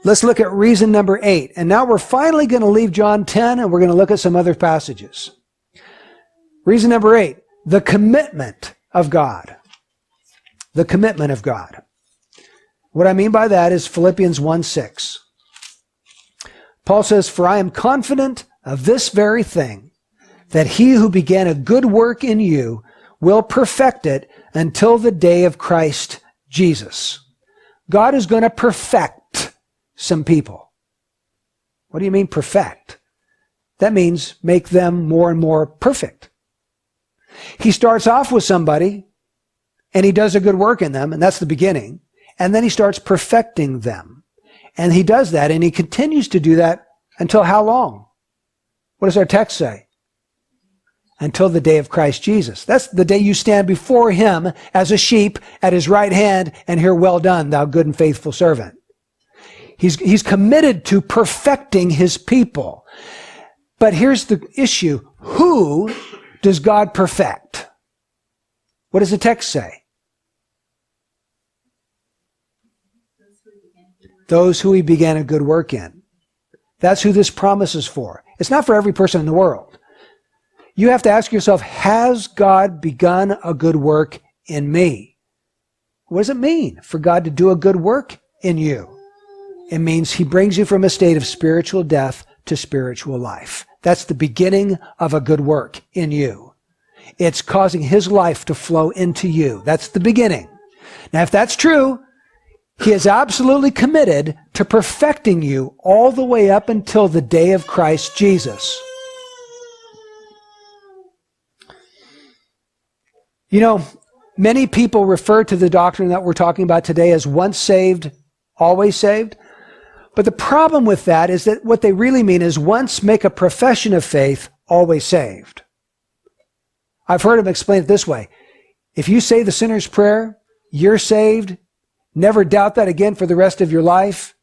Let's look at reason number 8. And now we're finally going to leave John 10 and we're going to look at some other passages. Reason number 8, the commitment of God. The commitment of God. What I mean by that is Philippians 1:6. Paul says, "For I am confident of this very thing, that he who began a good work in you will perfect it until the day of Christ Jesus." God is going to perfect some people. What do you mean perfect? That means make them more and more perfect. He starts off with somebody and he does a good work in them, and that's the beginning. And then he starts perfecting them. And he does that, and he continues to do that until how long? What does our text say? Until the day of Christ Jesus. That's the day you stand before him as a sheep at his right hand and hear, "Well done, thou good and faithful servant." He's committed to perfecting his people. But here's the issue. Who does God perfect? What does the text say? Those who he began a good work in. That's who this promise is for. It's not for every person in the world. You have to ask yourself, has God begun a good work in me? What does it mean for God to do a good work in you? It means he brings you from a state of spiritual death to spiritual life. That's the beginning of a good work in you. It's causing his life to flow into you. That's the beginning. Now, if that's true, he is absolutely committed to perfecting you all the way up until the day of Christ Jesus. You know, many people refer to the doctrine that we're talking about today as once saved, always saved. But the problem with that is that what they really mean is once make a profession of faith, always saved. I've heard them explain it this way. If you say the sinner's prayer, you're saved. Never doubt that again for the rest of your life.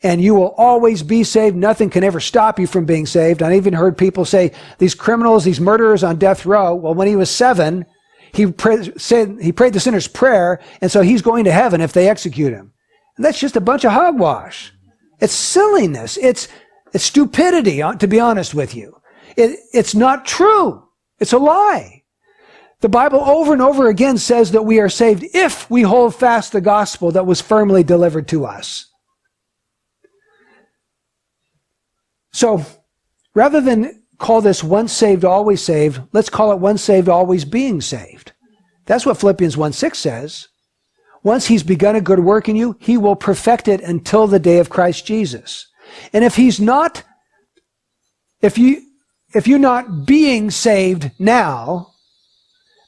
And you will always be saved. Nothing can ever stop you from being saved. I've even heard people say, these criminals, these murderers on death row, well, when he was 7, he prayed the sinner's prayer, and so he's going to heaven if they execute him. And that's just a bunch of hogwash. It's silliness. It's stupidity, to be honest with you. It's not true. It's a lie. The Bible over and over again says that we are saved if we hold fast the gospel that was firmly delivered to us. So, rather than call this once saved, always saved, let's call it once saved, always being saved. That's what Philippians 1:6 says. Once he's begun a good work in you, he will perfect it until the day of Christ Jesus. And if you're not being saved now,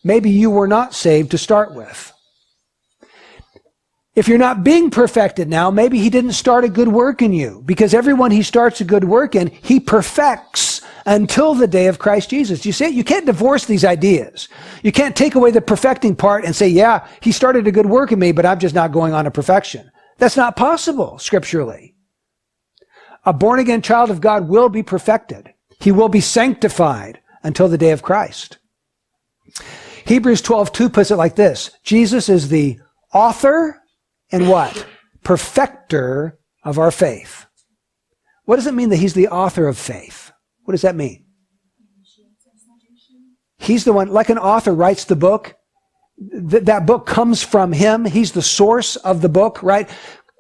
maybe you were not saved to start with. If you're not being perfected now, maybe he didn't start a good work in you, because everyone he starts a good work in, he perfects until the day of Christ Jesus. You see, you can't divorce these ideas. You can't take away the perfecting part and say, yeah, he started a good work in me, but I'm just not going on to perfection. That's not possible scripturally. A born-again child of God will be perfected. He will be sanctified until the day of Christ. Hebrews 12:2 puts it like this. Jesus is the author and what? Perfecter of our faith. What does it mean that he's the author of faith? What does that mean? He's the one, like an author writes the book. That book comes from him. He's the source of the book, right?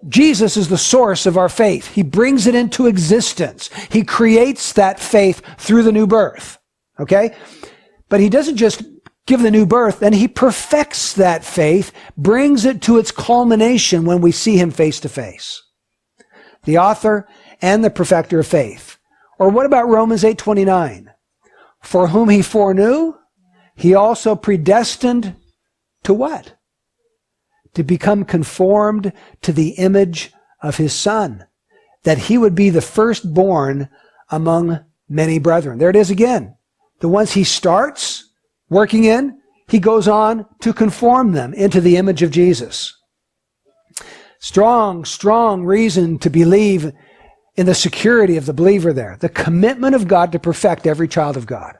Jesus is the source of our faith. He brings it into existence. He creates that faith through the new birth. Okay? But he doesn't just give the new birth, then he perfects that faith, brings it to its culmination when we see him face to face. The author and the perfecter of faith. Or what about Romans 8:29? For whom he foreknew, he also predestined to what? To become conformed to the image of his Son, that he would be the firstborn among many brethren. There it is again. The ones he starts working in, he goes on to conform them into the image of Jesus. Strong, strong reason to believe in the security of the believer there. The commitment of God to perfect every child of God.